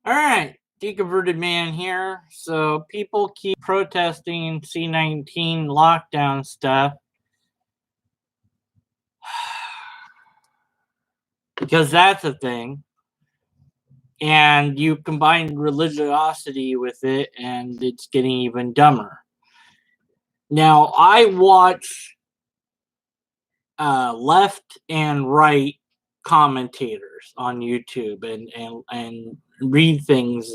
All right, deconverted man here. So people keep protesting C19 lockdown stuff because that's a thing. And you combine religiosity with it, and it's getting even dumber. Now, I watch left and right commentators on YouTube and read things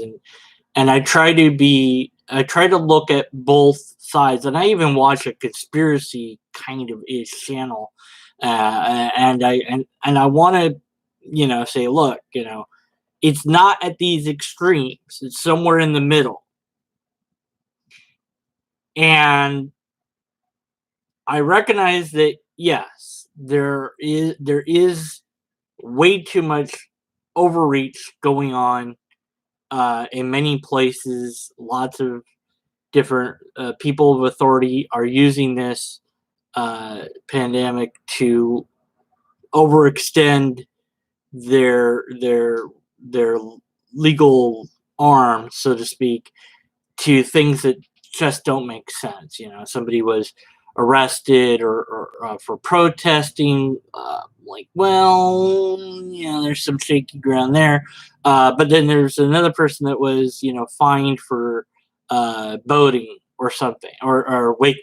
and I try to look at both sides, and I even watch a conspiracy kind of ish channel, and I want to, say, look, it's not at these extremes; it's somewhere in the middle, and I recognize that yes, there is way too much overreach going on in many places. Lots of different people of authority are using this pandemic to overextend their legal arm, so to speak, to things that just don't make sense. Somebody was arrested or for protesting. Well, there's some shaky ground there. But then there's another person that was, fined for boating or something, or wake.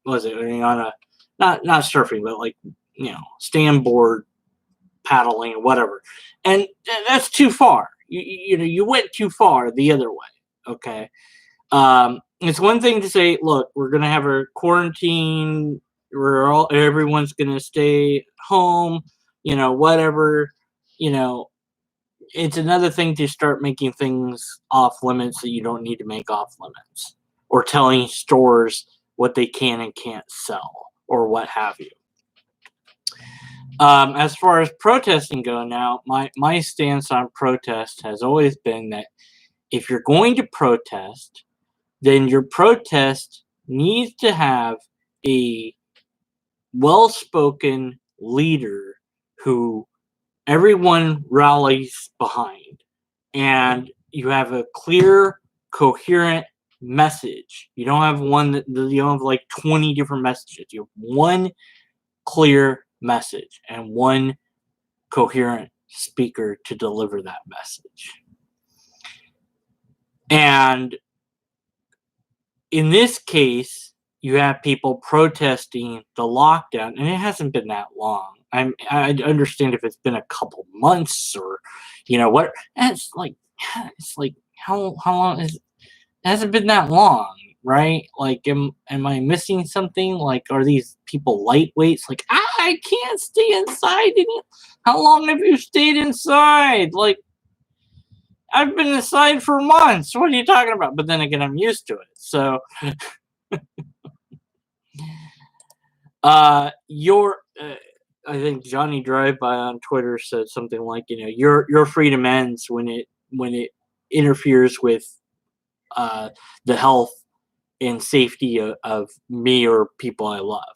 Was it on a not surfing, but like stand board paddling or whatever, and that's too far. You went too far the other way. Okay, it's one thing to say, look, we're gonna have a quarantine. Everyone's gonna stay home. Whatever. It's another thing to start making things off limits that you don't need to make off limits, or telling stores what they can and can't sell, or what have you. As far as protesting go now, my stance on protest has always been that if you're going to protest, then your protest needs to have a well-spoken leader who everyone rallies behind, and you have a clear, coherent message. You don't have like 20 different messages. You have one clear message and one coherent speaker to deliver that message. And in this case, you have people protesting the lockdown, and it hasn't been that long. I understand if it's been a couple months or, what. And it's like how long is? It hasn't been that long, right? Like, am I missing something? Like, are these people lightweights? Like, I can't stay inside. How long have you stayed inside? Like, I've been inside for months. What are you talking about? But then again, I'm used to it. So, I think Johnny Drive By on Twitter said something like, your freedom ends when it interferes with the health and safety of me or people I love.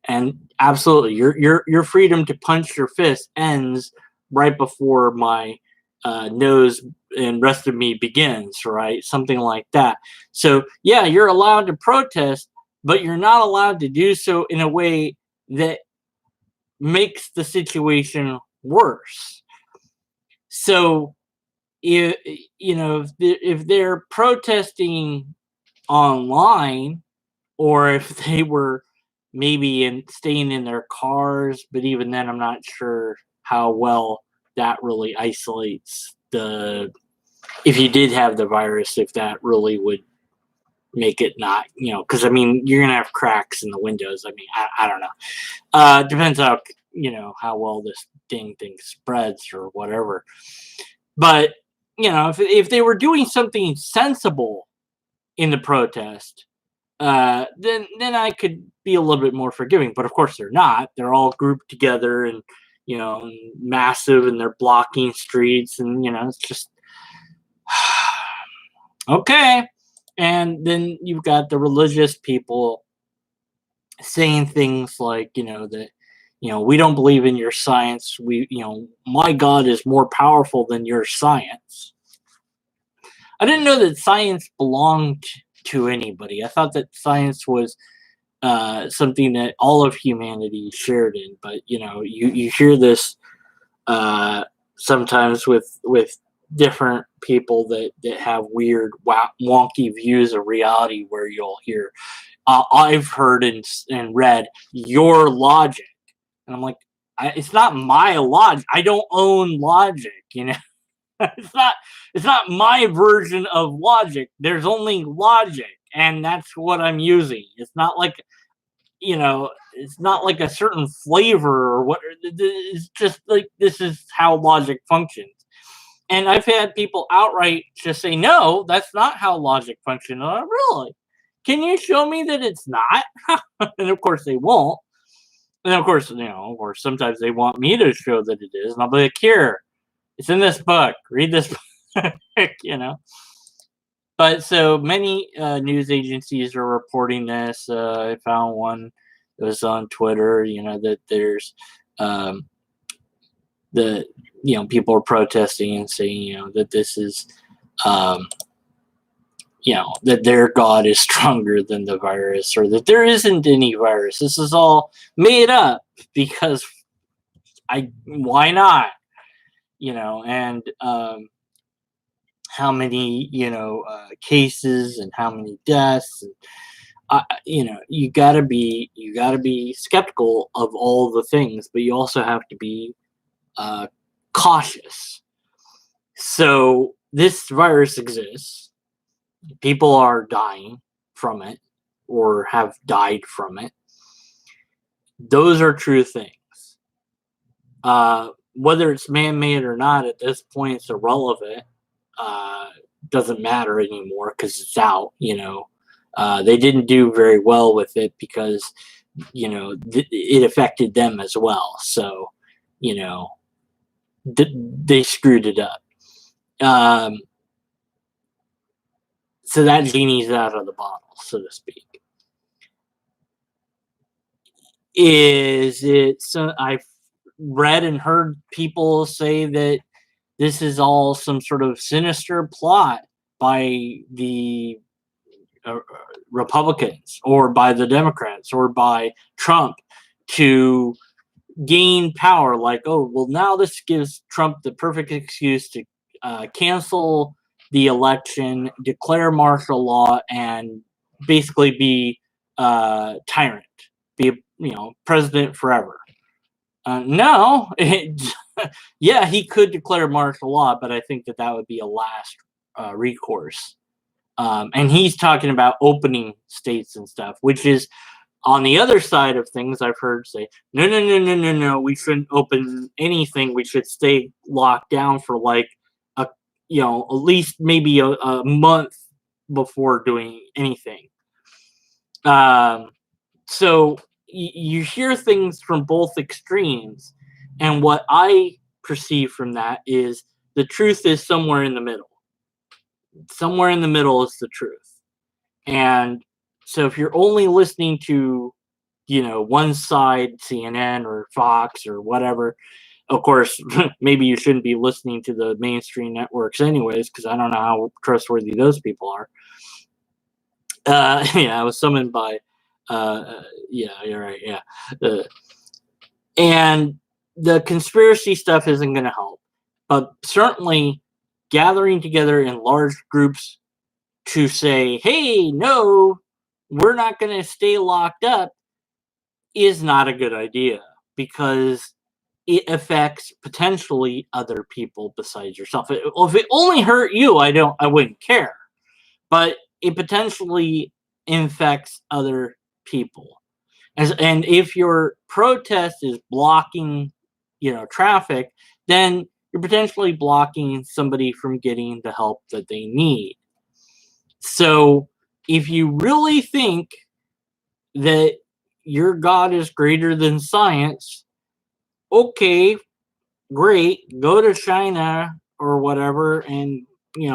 And absolutely, your freedom to punch your fist ends right before my nose and rest of me begins, right? Something like that. So yeah, you're allowed to protest, but you're not allowed to do so in a way that makes the situation worse. So if they're protesting online, or if they were maybe staying in their cars, but even then I'm not sure how well that really isolates if you did have the virus, if that really would make it not, because you're gonna have cracks in the windows. I don't know. Depends how well this thing spreads or whatever. But if they were doing something sensible in the protest, then I could be a little bit more forgiving. But of course they're not. They're all grouped together and massive, and they're blocking streets, and it's just okay. And then you've got the religious people saying things like, that we don't believe in your science. My God is more powerful than your science. I didn't know that science belonged to anybody. I thought that science was something that all of humanity shared in. But you hear this uh, sometimes with different people that have weird, wonky views of reality, where you'll hear, I've heard and read your logic, and I'm like, it's not my logic. I don't own logic, it's not it's not my version of logic. There's only logic, and that's what I'm using. It's not like, it's not like a certain flavor or what. It's just like, this is how logic functions. And I've had people outright just say, no, that's not how logic functions. Really? Can you show me that it's not? And of course they won't. And of course, or sometimes they want me to show that it is. And I'll be like, here, it's in this book. Read this book. But so many news agencies are reporting this. I found one that was on Twitter, that there's the people are protesting and saying, that this is that their God is stronger than the virus, or that there isn't any virus. This is all made up because why not? And how many cases and how many deaths, and you gotta be skeptical of all the things, but you also have to be cautious. So this virus exists. People are dying from it or have died from it. Those are true things. Whether it's man-made or not, at this point, it's irrelevant. Doesn't matter anymore because it's out. They didn't do very well with it because it affected them as well. So they screwed it up. So that genie's out of the bottle, so to speak. Is it? So I've read and heard people say that this is all some sort of sinister plot by the Republicans or by the Democrats or by Trump to gain power. Like, oh, well, now this gives Trump the perfect excuse to cancel the election, declare martial law, and basically be tyrant, be president forever. No, yeah, he could declare martial law, but I think that would be a last recourse. And he's talking about opening states and stuff, which is on the other side of things. I've heard say, no, no, no, no, no, no, we shouldn't open anything. We should stay locked down for like at least maybe a month before doing anything. So you hear things from both extremes, and what I perceive from that is the truth is somewhere in the middle. Somewhere in the middle is the truth. And so if you're only listening to one side, CNN or Fox or whatever, of course maybe you shouldn't be listening to the mainstream networks anyways, because I don't know how trustworthy those people are. I was summoned by yeah, you're right. Yeah. And the conspiracy stuff isn't going to help, but certainly gathering together in large groups to say, hey, no, we're not going to stay locked up is not a good idea, because it affects potentially other people besides yourself. If it only hurt you, I wouldn't care, but it potentially infects other people. And if your protest is blocking, traffic, then you're potentially blocking somebody from getting the help that they need. So if you really think that your God is greater than science, okay, great, go to China or whatever and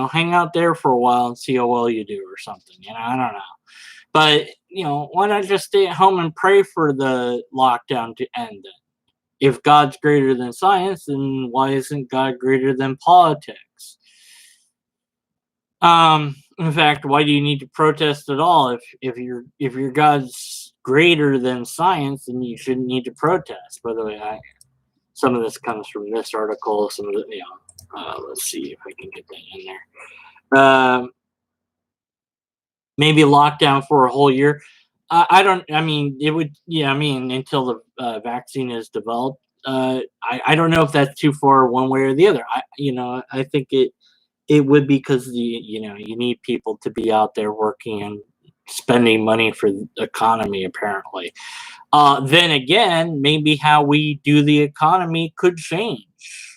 hang out there for a while and see how well you do or something. I don't know. But, why not just stay at home and pray for the lockdown to end then? If God's greater than science, then why isn't God greater than politics? In fact, why do you need to protest at all? If your God's greater than science, then you shouldn't need to protest. By the way, some of this comes from this article. Some of it, let's see if I can get that in there. Maybe lockdown for a whole year. I don't. I mean, it would. Yeah, I mean, until the vaccine is developed. I don't know if that's too far one way or the other. I think it would be because you need people to be out there working and spending money for the economy. Apparently, then again, maybe how we do the economy could change.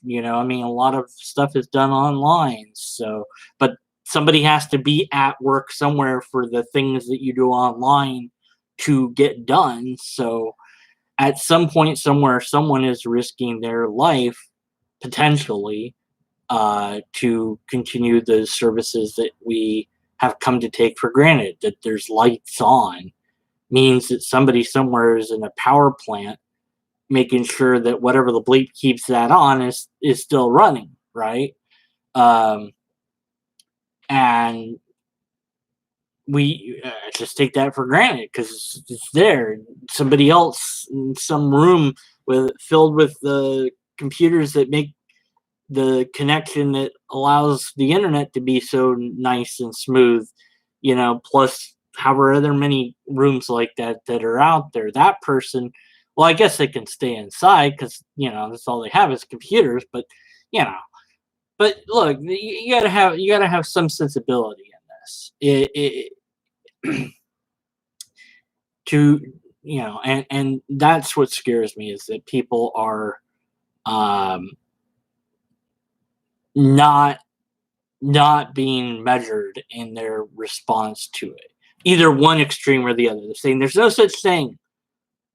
I mean, a lot of stuff is done online, so but somebody has to be at work somewhere for the things that you do online to get done. So at some point, somewhere, someone is risking their life potentially to continue the services that we have come to take for granted. That there's lights on means that somebody somewhere is in a power plant making sure that whatever the bleep keeps that on is still running, right? Um, and we just take that for granted because it's there. Somebody else in some room filled with the computers that make the connection that allows the internet to be so nice and smooth, plus however other many rooms like that are out there. That person, well, I guess they can stay inside because that's all they have is computers. But you know, but look, you gotta have some sensibility in this. To and that's what scares me is that people are um, not not being measured in their response to it. Either one extreme or the other. They're saying there's no such thing,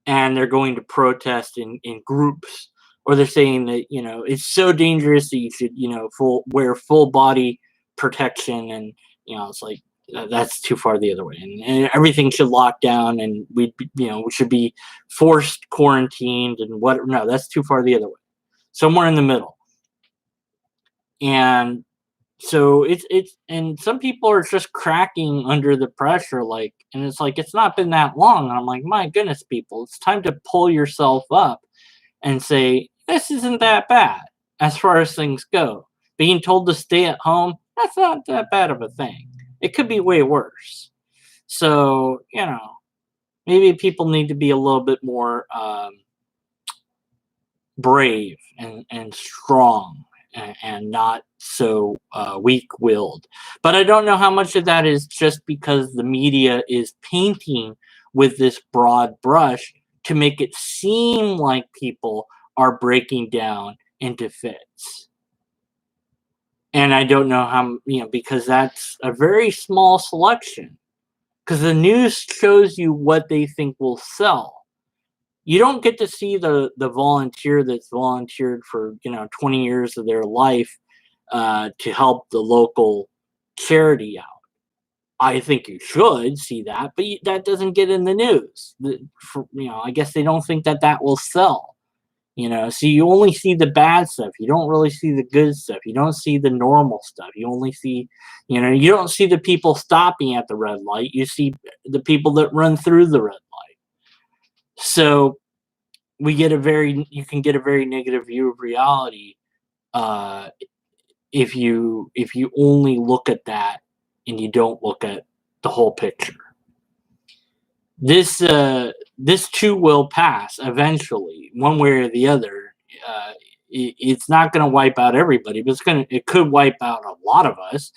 and they're going to protest in groups, or they're saying that it's so dangerous that you should wear full body protection, and it's like that's too far the other way, and everything should lock down, and we should be forced quarantined and what? No, that's too far the other way. Somewhere in the middle, and so it's and some people are just cracking under the pressure, like, and it's like it's not been that long, and I'm like, my goodness, people, it's time to pull yourself up and say this isn't that bad as far as things go. Being told to stay at home, that's not that bad of a thing. It could be way worse. So maybe people need to be a little bit more brave and strong, and not so weak-willed. But I don't know how much of that is just because the media is painting with this broad brush to make it seem like people are breaking down into fits. And I don't know how, because that's a very small selection. Because the news shows you what they think will sell. You don't get to see the volunteer that's volunteered for 20 years of their life to help the local charity out. I think you should see that, but that doesn't get in the news. I guess they don't think that will sell. So you only see the bad stuff. You don't really see the good stuff. You don't see the normal stuff. You only see, you don't see the people stopping at the red light. You see the people that run through the red light. So you can get a very negative view of reality if you only look at that and you don't look at the whole picture. This too will pass eventually, one way or the other. It's not going to wipe out everybody, but it could wipe out a lot of us,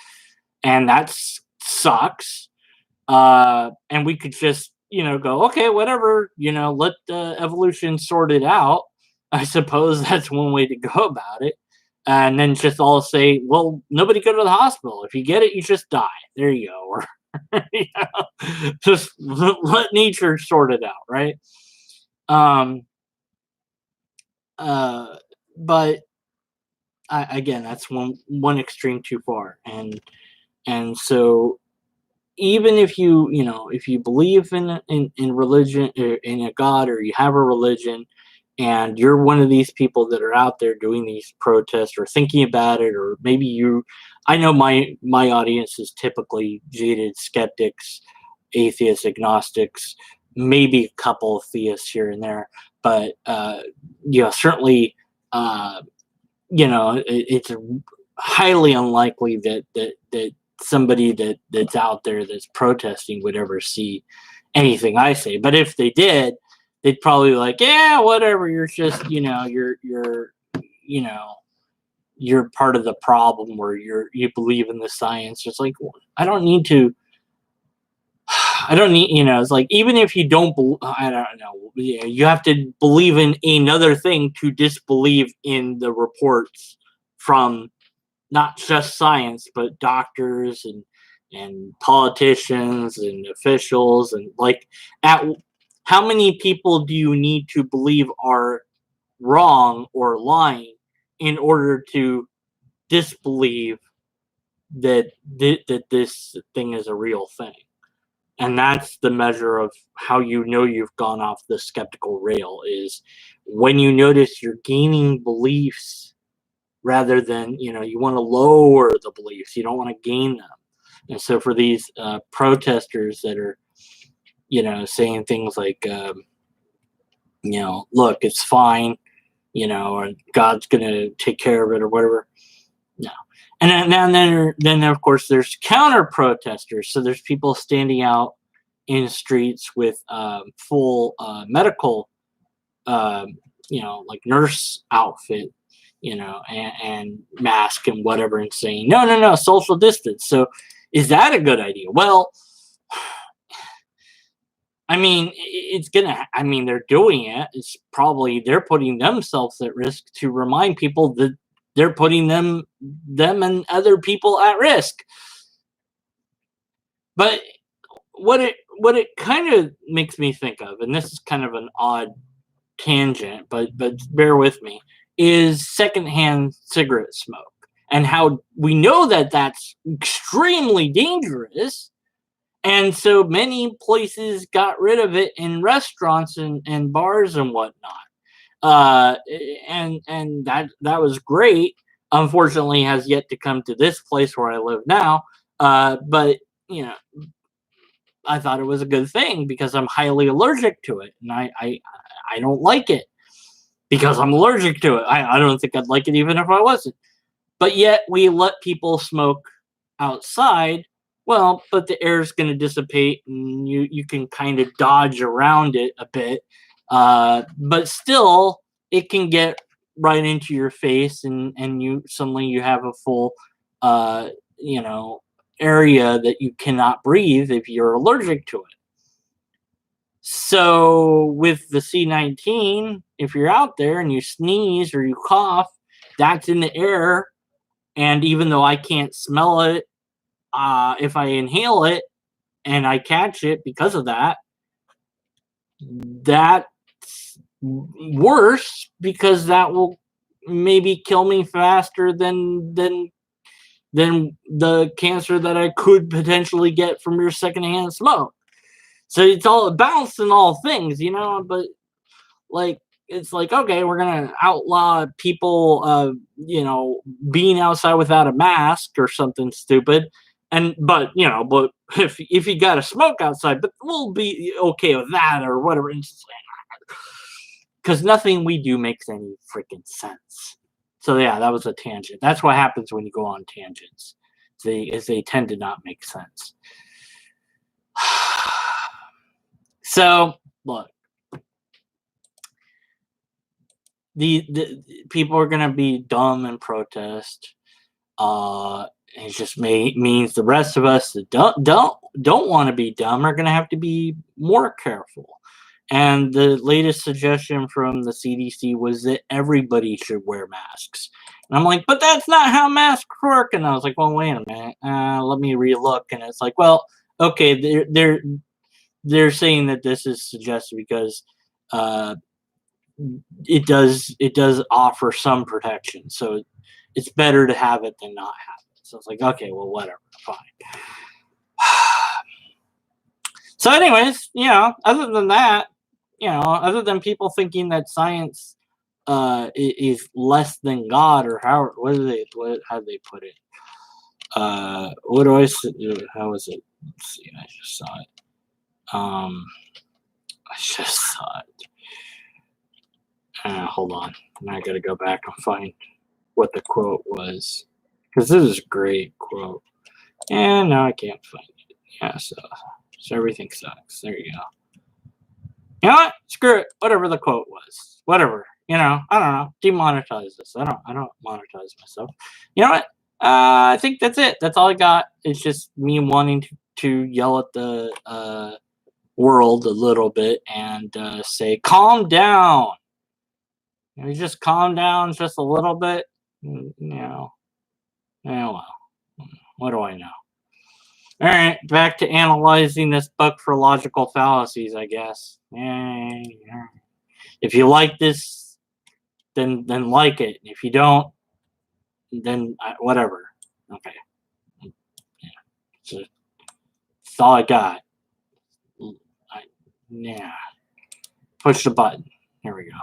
and that sucks. And we could just go, okay, whatever, let the evolution sort it out. I suppose that's one way to go about it. And then just all say, well, nobody go to the hospital. If you get it, you just die. There you go. Or just let nature sort it out, right? But again, that's one extreme too far, and so even if if you believe in religion, in a god, or you have a religion, and you're one of these people that are out there doing these protests or thinking about it, or maybe you I know my audience is typically jaded skeptics, atheists, agnostics, maybe a couple of theists here and there, but certainly, uh, it's highly unlikely that somebody that's out there that's protesting would ever see anything I say. But if they did, they'd probably be like, yeah, whatever. You're just, you know, you're part of the problem, where you believe in the science. It's like, I don't need to. I don't need, it's like, even if you don't, I don't know, you have to believe in another thing to disbelieve in the reports from not just science, but doctors and politicians and officials, and like, at how many people do you need to believe are wrong or lying in order to disbelieve that this thing is a real thing? And that's the measure of how you know you've gone off the skeptical rail, is when you notice you're gaining beliefs rather than, you want to lower the beliefs, you don't want to gain them. And so for these protesters that are, saying things like, look, it's fine, or God's gonna take care of it or whatever. No. And then of course there's counter protesters. So there's people standing out in streets with full medical, like nurse outfit, and mask and whatever, and saying, no, no, no, social distance. So is that a good idea? Well, I mean, they're doing it. It's probably, they're putting themselves at risk to remind people that they're putting them and other people at risk. But what it kind of makes me think of, and this is kind of an odd tangent, but bear with me, is secondhand cigarette smoke, and how we know that that's extremely dangerous. And so many places got rid of it in restaurants and bars and whatnot. And that was great. Unfortunately, has yet to come to this place where I live now. But I thought it was a good thing because I'm highly allergic to it, and I don't like it because I'm allergic to it. I don't think I'd like it even if I wasn't. But yet we let people smoke outside. Well, but the air is going to dissipate, and you can kind of dodge around it a bit, but still it can get right into your face, and you suddenly you have a full, uh, you know, area that you cannot breathe if you're allergic to it. So with the C19, if you're out there and you sneeze or you cough, that's in the air, and even though I can't smell it, if I inhale it and I catch it because of that, that's worse, because that will maybe kill me faster than the cancer that I could potentially get from your secondhand smoke. So it's all balanced in all things, but like, it's like, okay, we're gonna outlaw people, being outside without a mask or something stupid. But if you got to smoke outside, but we'll be okay with that or whatever. Because nothing we do makes any freaking sense. So yeah, that was a tangent. That's what happens when you go on tangents. They tend to not make sense. So look, the people are gonna be dumb and protest. It just means the rest of us that don't want to be dumb are gonna have to be more careful. And the latest suggestion from the CDC was that everybody should wear masks. And I'm like, but that's not how masks work. And I was like, well, wait a minute. Let me relook. And it's like, well, okay, they're saying that this is suggested because it does offer some protection. So it's better to have it than not have it. So it's like, okay, well, whatever, fine. So anyways, other than that, other than people thinking that science is less than God, or how do they put it? What do I say? How is it? Let's see. I just saw it. I just saw it. Hold on. Now I gotta go back and find what the quote was. Because this is a great quote. And now I can't find it. Yeah, so everything sucks. There you go. You know what? Screw it. Whatever the quote was. Whatever. I don't know. Demonetize this. I don't monetize myself. You know what? I think that's it. That's all I got. It's just me wanting to yell at the world a little bit and say, calm down. Just calm down just a little bit. Yeah, well, what do I know? All right, back to analyzing this book for logical fallacies, I guess. If you like this, then like it. If you don't, then whatever. Okay. Yeah. So that's all I got. Yeah. Push the button. Here we go.